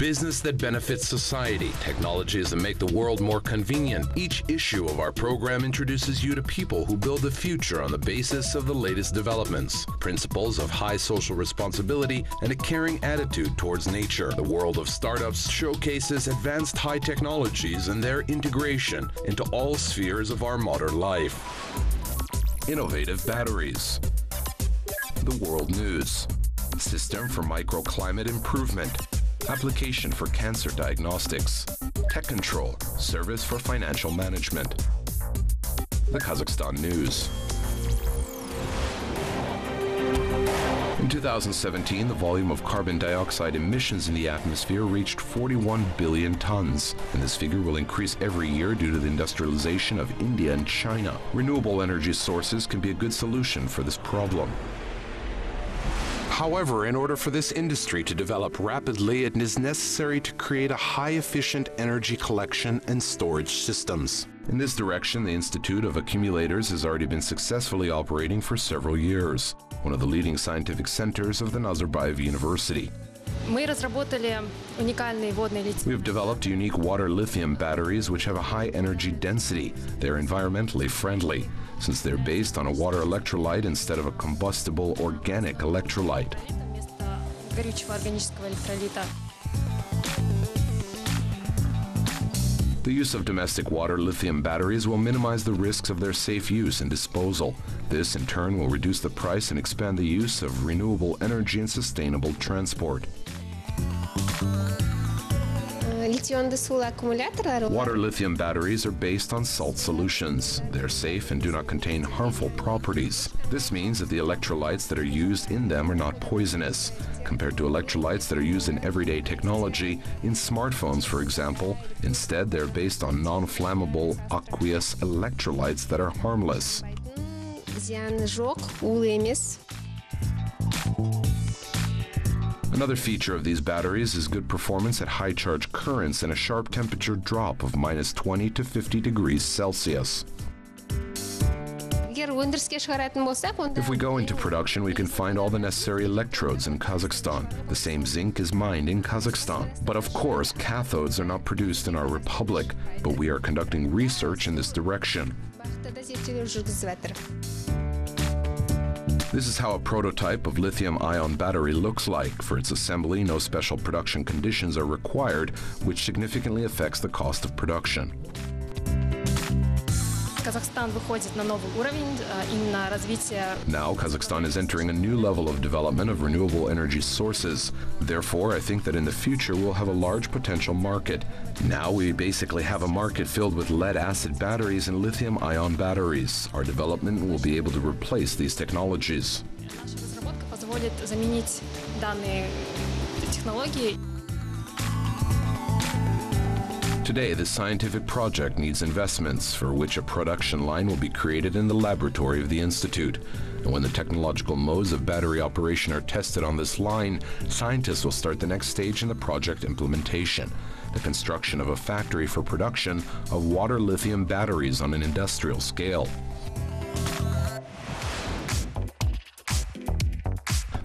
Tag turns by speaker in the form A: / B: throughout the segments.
A: Business that benefits society, technologies that make the world more convenient. Each issue of our program introduces you to people who build the future on the basis of the latest developments, principles of high social responsibility, and a caring attitude towards nature. The world of startups showcases advanced high technologies and their integration into all spheres of our modern life. Innovative batteries. The world news. System for microclimate improvement. Application for cancer diagnostics. Tech control. Service for financial management. The Kazakhstan news. In 2017, the volume of carbon dioxide emissions in the atmosphere reached 41 billion tons, and this figure will increase every year due to the industrialization of India and China. Renewable energy sources can be a good solution for this problem. However, in order for this industry to develop rapidly, it is necessary to create a high-efficient energy collection and storage systems. In this direction, the Institute of Accumulators has already been successfully operating for several years, one of the leading scientific centers of the Nazarbayev University. We have developed unique water lithium batteries which have a high energy density. They are environmentally friendly, since they're based on a water electrolyte instead of a combustible organic electrolyte. The use of domestic water lithium batteries will minimize the risks of their safe use and disposal. This, in turn, will reduce the price and expand the use of renewable energy and sustainable transport. Water lithium batteries are based on salt solutions. They're safe and do not contain harmful properties. This means that the electrolytes that are used in them are not poisonous, compared to electrolytes that are used in everyday technology, in smartphones, for example. Instead, they're based on non-flammable, aqueous electrolytes that are harmless. Another feature of these batteries is good performance at high charge currents and a sharp temperature drop of -20 to 50 degrees Celsius. If we go into production, we can find all the necessary electrodes in Kazakhstan. The same zinc is mined in Kazakhstan. But of course, cathodes are not produced in our republic, but we are conducting research in this direction. This is how a prototype of lithium-ion battery looks like. For its assembly, no special production conditions are required, which significantly affects the cost of production. Now, Kazakhstan is entering a new level of development of renewable energy sources. Therefore, I think that in the future we'll have a large potential market. Now we basically have a market filled with lead-acid batteries and lithium-ion batteries. Our development will be able to replace these technologies. Today, this scientific project needs investments, for which a production line will be created in the laboratory of the Institute. And when the technological modes of battery operation are tested on this line, scientists will start the next stage in the project implementation, the construction of a factory for production of water lithium batteries on an industrial scale.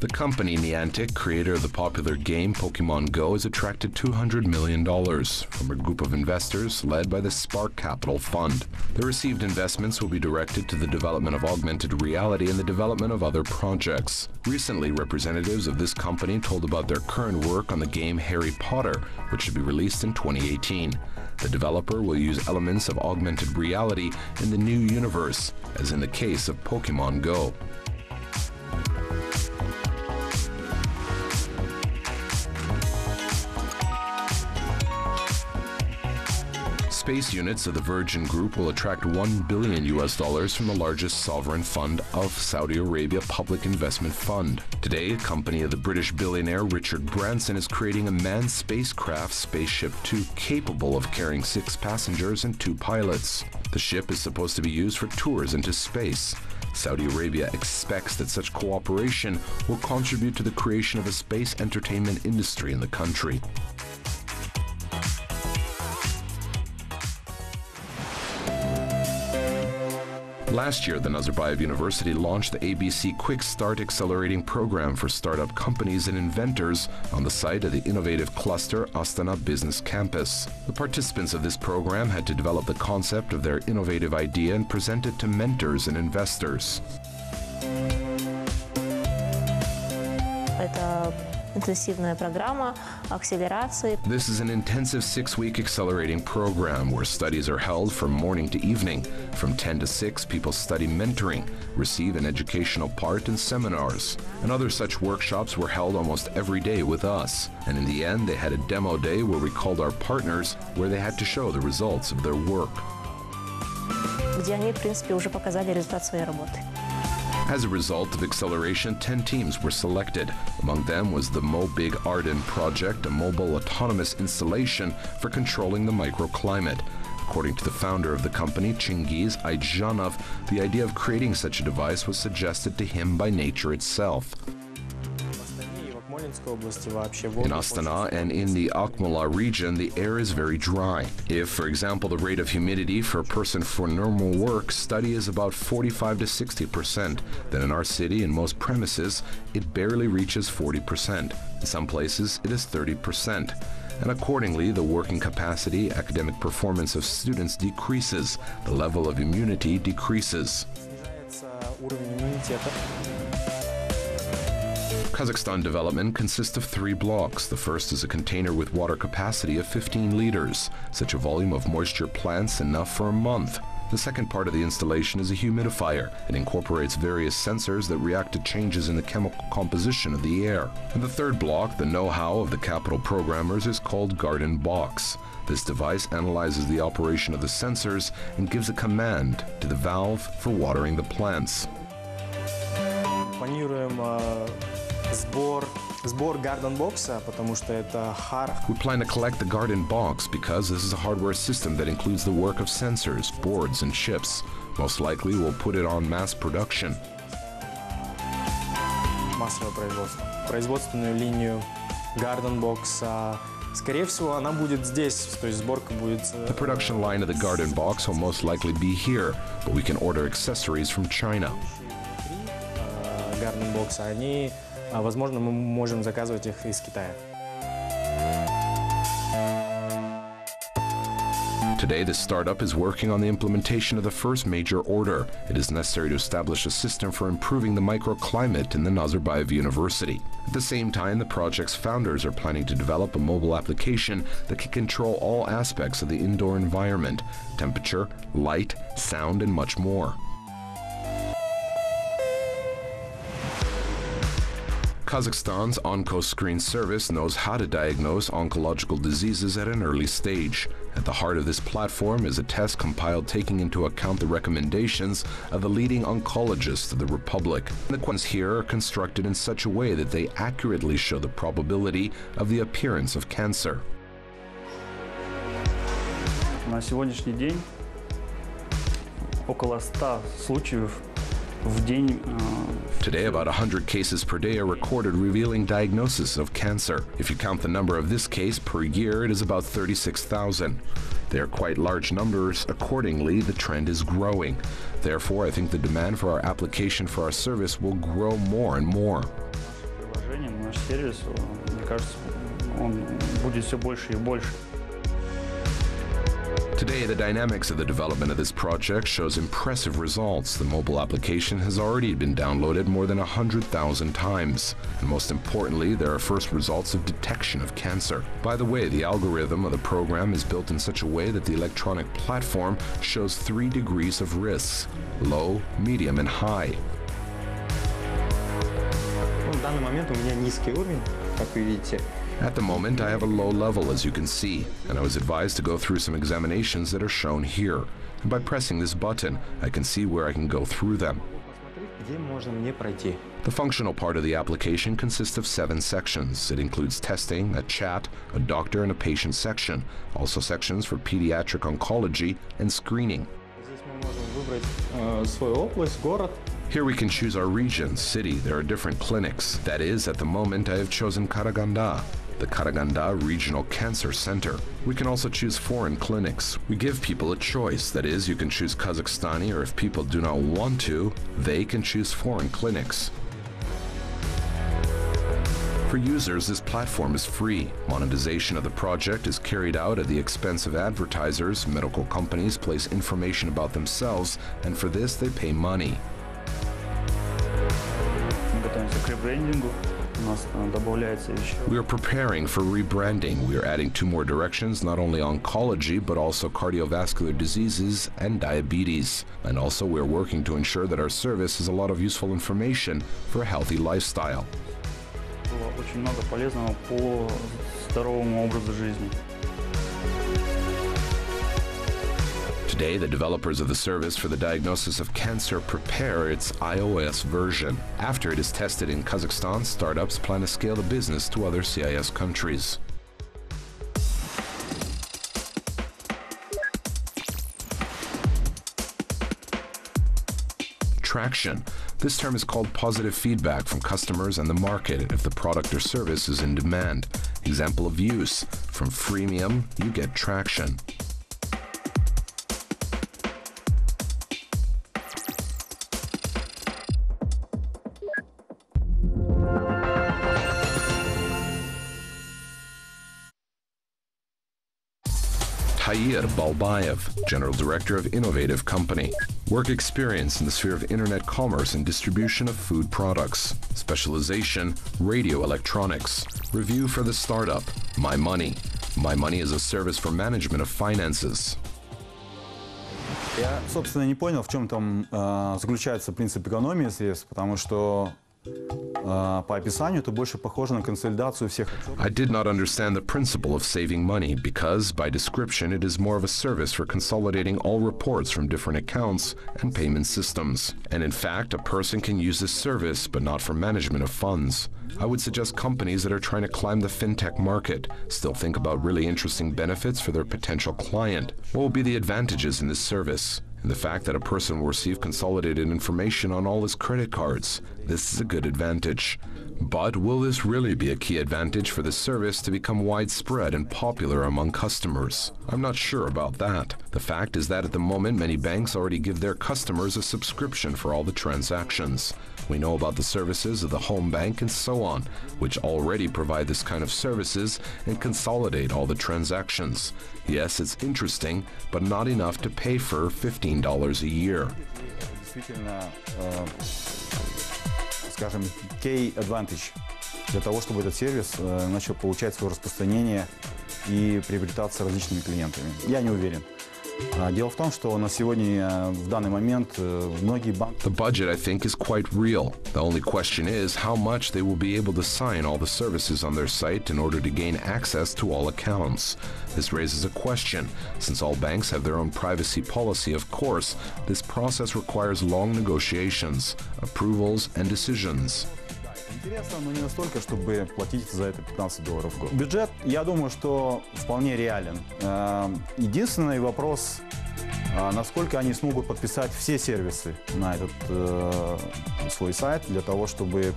A: The company Niantic, creator of the popular game Pokemon Go, has attracted $200 million from a group of investors led by the Spark Capital Fund. The received investments will be directed to the development of augmented reality and the development of other projects. Recently, representatives of this company told about their current work on the game Harry Potter, which should be released in 2018. The developer will use elements of augmented reality in the new universe, as in the case of Pokemon Go. Space units of the Virgin Group will attract $1 billion from the largest sovereign fund of Saudi Arabia Public Investment Fund. Today, a company of the British billionaire Richard Branson is creating a manned spacecraft, Spaceship Two, capable of carrying 6 passengers and 2 pilots. The ship is supposed to be used for tours into space. Saudi Arabia expects that such cooperation will contribute to the creation of a space entertainment industry in the country. Last year, the Nazarbayev University launched the ABC Quick Start Accelerating Program for startup companies and inventors on the site of the innovative cluster Astana Business Campus. The participants of this program had to develop the concept of their innovative idea and present it to mentors and investors.
B: This is
A: an intensive 6-week accelerating program where studies are held from morning to evening. From 10 to 6, people study mentoring, receive an educational part in seminars. And other such workshops were held almost every day with us. And in the end, they had a demo day where we called our partners, where they had to show the results of their work. As a result of acceleration, 10 teams were selected. Among them was the Big Arden project, a mobile autonomous installation for controlling the microclimate. According to the founder of the company, Chingiz Aidjanov, the idea of creating such a device was suggested to him by nature itself. In Astana and in the Akmola region, the air is very dry. If, for example, the rate of humidity for a person for normal work study is about 45 to 60%, then in our city, in most premises, it barely reaches 40%. In some places, it is 30%. And accordingly, the working capacity, academic performance of students decreases. The level of immunity decreases. Kazakhstan development consists of 3 blocks. The first is a container with water capacity of 15 liters, such a volume of moisture plants enough for a month. The second part of the installation is a humidifier. It incorporates various sensors that react to changes in the chemical composition of the air. And the third block, the know-how of the capital programmers, is called Garden Box. This device analyzes the operation of the sensors and gives a command to the valve for watering the plants. We plan to collect the Garden Box because this is a hardware system that includes the work of sensors, boards, and chips. Most likely, we'll put it on mass production.
C: Производственную линию Garden Box. Скорее всего, она будет здесь, то есть сборка будет.
A: The production line of the Garden Box will most likely be here, but we can order accessories from China.
C: Garden Box, они, возможно, мы можем заказывать их из Китая.
A: Today, the startup is working on the implementation of the first major order. It is necessary to establish a system for improving the microclimate in the Nazarbayev University. At the same time, the project's founders are planning to develop a mobile application that can control all aspects of the indoor environment: temperature, light, sound, and much more. Kazakhstan's ZonkoScreen service knows how to diagnose oncological diseases at an early stage. At the heart of this platform is a test compiled taking into account the recommendations of the leading oncologists of the Republic. The questions here are constructed in such a way that they accurately show the probability of the appearance of cancer.
D: На сегодняшний день около 100 случаев в день.
A: Today, about 100 cases per day are recorded revealing diagnosis of cancer. If you count the number of this case per year, it is about 36,000. They are quite large numbers. Accordingly, the trend is growing. Therefore, I think the demand for our application for our service will grow more and more.
D: Наш сервис, мне кажется, он будет все больше и больше.
A: Today, the dynamics of the development of this project shows impressive results. The mobile application has already been downloaded more than 100,000 times. And most importantly, there are first results of detection of cancer. By the way, the algorithm of the program is built in such a way that the electronic platform shows 3 degrees of risks: low, medium, and high.
C: В данный момент у меня низкий уровень, как вы видите.
A: At the moment, I have a low level, as you can see, and I was advised to go through some examinations that are shown here. And by pressing this button, I can see where I can go through them. The functional part of the application consists of 7 sections. It includes testing, a chat, a doctor, and a patient section, also sections for pediatric oncology and screening. Here we can choose our region, city. There are different clinics. That is, at the moment, I have chosen Karaganda. the Karaganda Regional Cancer Center. We can also choose foreign clinics. We give people a choice. That is, you can choose Kazakhstani, or if people do not want to, they can choose foreign clinics. For users, this platform is free. Monetization of the project is carried out at the expense of advertisers. Medical companies place information about themselves, and for this they pay money. We are preparing for rebranding. We are adding 2 more directions, not only oncology, but also cardiovascular diseases and diabetes. And also we are working to ensure that our service has a lot of useful information for a healthy lifestyle.
D: Очень много полезного по здоровому образу жизни.
A: Today, the developers of the service for the diagnosis of cancer prepare its iOS version. After it is tested in Kazakhstan, startups plan to scale the business to other CIS countries. Traction. This term is called positive feedback from customers and the market if the product or service is in demand. Example of use. From freemium, you get traction. Tahir Balbayev, General Director of Innovative Company. Work experience in the sphere of internet commerce and distribution of food products. Specialization, radio electronics. Review for the startup, My Money. My Money is a service for management of finances.
B: Я, собственно, не понял, в чем там заключается принцип экономии средств, потому что по описанию это больше похоже на консолидацию всех.
A: I did not understand the principle of saving money because, by description, it is more of a service for consolidating all reports from different accounts and payment systems. And in fact, a person can use this service, but not for management of funds. I would suggest companies that are trying to climb the fintech market still think about really interesting benefits for their potential client. What will be the advantages in this service? And the fact that a person will receive consolidated information on all his credit cards. This is a good advantage. But will this really be a key advantage for the service to become widespread and popular among customers? I'm not sure about that. The fact is that at the moment many banks already give their customers a subscription for all the transactions. We know about the services of the home bank and so on, which already provide this kind of services and consolidate all the transactions. Yes, it's interesting, but not enough to pay for $15 a year.
B: Скажем, key advantage для того, чтобы этот сервис начал получать свое распространение и приобретаться различными клиентами. Я не уверен. Дело в том, что на сегодня, в данный момент, многие банки...
A: The budget, I think, is quite real. The only question is how much they will be able to sign all the services on their site in order to gain access to all accounts. This raises a question. Since all banks have their own privacy policy, of course, this process requires long negotiations, approvals, and decisions.
B: Интересно, но не настолько, чтобы платить за это $15 в год. Бюджет, я думаю, что вполне реален. Единственный вопрос, насколько они смогут подписать все сервисы на этот свой сайт для того, чтобы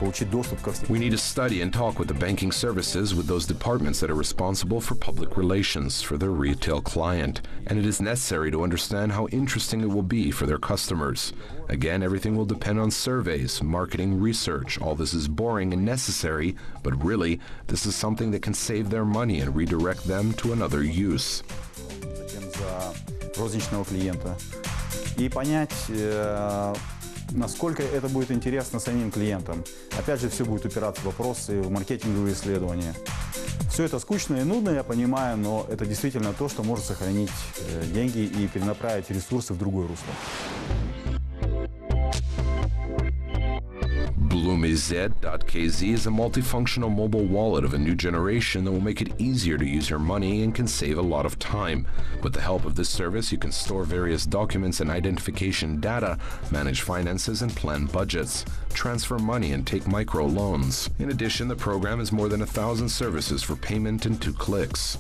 B: получить доступ ко всем.
A: We need to study and talk with the banking services with those departments that are responsible for public relations for their retail client. And it is necessary to understand how interesting it will be for their customers. Again, everything will depend on surveys, marketing, research. All this is boring and necessary, but really, this is something that can save their money and redirect them to another use.
B: За розничного клиента. И понять, насколько это будет интересно самим клиентам. Опять же, все будет упираться в вопросы, в маркетинговые исследования. Все это скучно и нудно, я понимаю, но это действительно то, что может сохранить деньги и перенаправить ресурсы в другое русло.
A: BloomyZ.kz is a multifunctional mobile wallet of a new generation that will make it easier to use your money and can save a lot of time. With the help of this service, you can store various documents and identification data, manage finances and plan budgets, transfer money and take micro loans. In addition, the program has more than 1,000 services for payment in 2 clicks.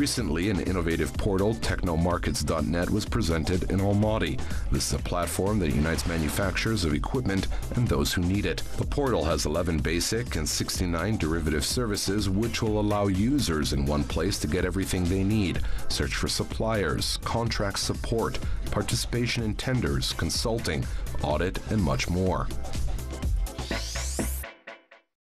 A: Recently, an innovative portal, technomarkets.net, was presented in Almaty. This is a platform that unites manufacturers of equipment and those who need it. The portal has 11 basic and 69 derivative services, which will allow users in one place to get everything they need. Search for suppliers, contract support, participation in tenders, consulting, audit, and much more.